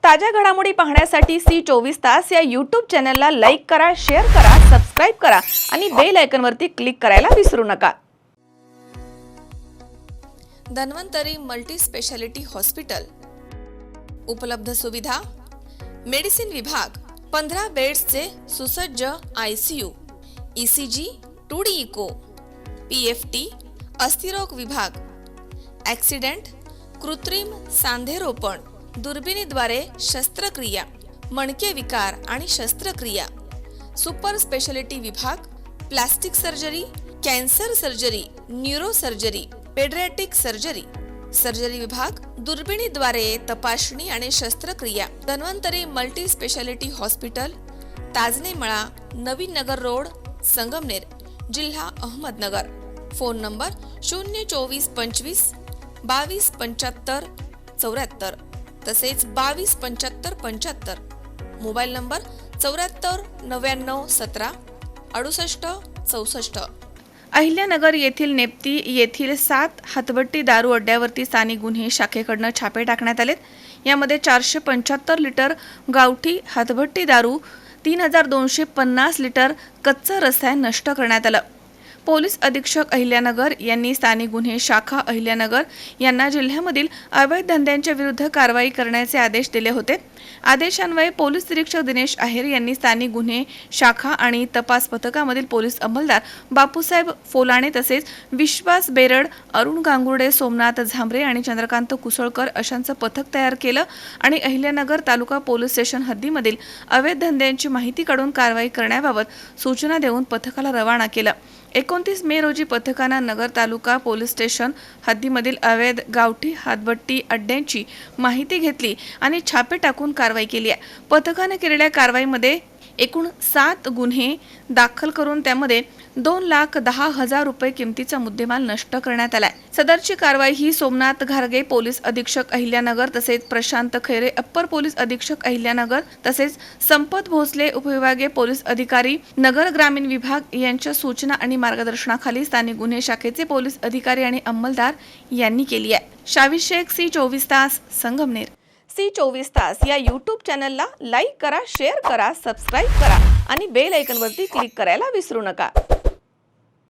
ताज्या घडामोडी पाहण्यासाठी C24 या YouTube चॅनलला लाईक करा, शेअर करा, सबस्क्राइब करा आणि बेल आयकॉनवरती क्लिक करायला विसरू नका। Dhanvantari multi speciality hospital. उपलब्ध सुविधा: मेडिसिन विभाग, 15 बेड्सचे सुसज्ज ICU, ECG, 2D echo, PFT, अस्थिरोग विभाग, ॲक्सिडेंट, कृत्रिम सांधेरोपण, दुर्बिणीद्वारे शस्त्रक्रिया, मणके विकार आणि शस्त्रक्रिया, सुपर स्पेशालिटी विभाग, plastic surgery, cancer surgery, neuro surgery, paediatric surgery, surgery विभाग, दुर्बिणीद्वारे तपासणी आणि शस्त्रक्रिया। Dhanvantari multi speciality hospital, Tajne मळा, नवीन नगर रोड, संगमनेर, जिल्हा अहमदनगर। फोन नंबर 02425 22 75 74 तसेच 22 75 75। Mobile number 74 99 17 68 64। अहिल्यानगर येथील नेप्ती येथील 7 हातभट्टी दारू अड्ड्यावरती स्थानिक गुन्हे शाखेकडून छापे टाकण्यात आलेत। यामध्ये 475 लिटर गावठी हातभट्टी दारू, 3250 लिटर कच्चं रसायन नष्ट करण्यात आलं। पोलीस अधीक्षक अहिल्यानगर यांनी स्थानिक गुन्हे शाखा अहिल्यानगर यांना जिल्ह्यामधील अवैध धंद्यांच्या विरुद्ध कारवाई करण्याचे आदेश दिले होते। आदेशान्वये पोलीस निरीक्षक दिनेश आहेर यांनी स्थानिक गुन्हे शाखा आणि तपास पथकामधील पोलीस अंमलदार बापूसाहेब फोलाणे तसेच विश्वास बेरड, अरुण गांगुर्डे, सोमनाथ झांबरे आणि चंद्रकांत कुसळकर अशांचं पथक तयार केलं आणि अहिल्यानगर तालुका पोलीस स्टेशन हद्दीमधील अवैध धंद्यांची माहिती काढून कारवाई करण्याबाबत सूचना देऊन पथकाला रवाना केलं। 29 मे रोजी पथकानं नगर तालुका पोलीस स्टेशन हद्दीमधील अवैध गावठी हातभट्टी अड्ड्यांची माहिती घेतली आणि छापे टाकून कारवाई केली आहे। पथकाने केलेल्या कारवाईमध्ये एकूण 7 गुन्हे दाखल करून त्यामध्ये 2,10,000 रुपये किमतीचा मुद्देमाल नष्ट करण्यात आलाय। सदरची कारवाई ही सोमनाथ घारगे पोलीस अधीक्षक अहिल्यानगर तसेच प्रशांत खैरे अप्पर पोलीस अधीक्षक अहिल्यानगर तसेच संपत भोसले उपविभागीय पोलीस अधिकारी नगर ग्रामीण विभाग यांच्या सूचना आणि मार्गदर्शनाखाली स्थानिक गुन्हे शाखेचे पोलीस अधिकारी आणि अंमलदार यांनी केली आहे। शावी शेख, C24 संगमनेर। C24 या YouTube चॅनलला लाईक करा, शेअर करा, सबस्क्राइब करा आणि बेल आयकॉनवरती क्लिक करायला विसरू नका।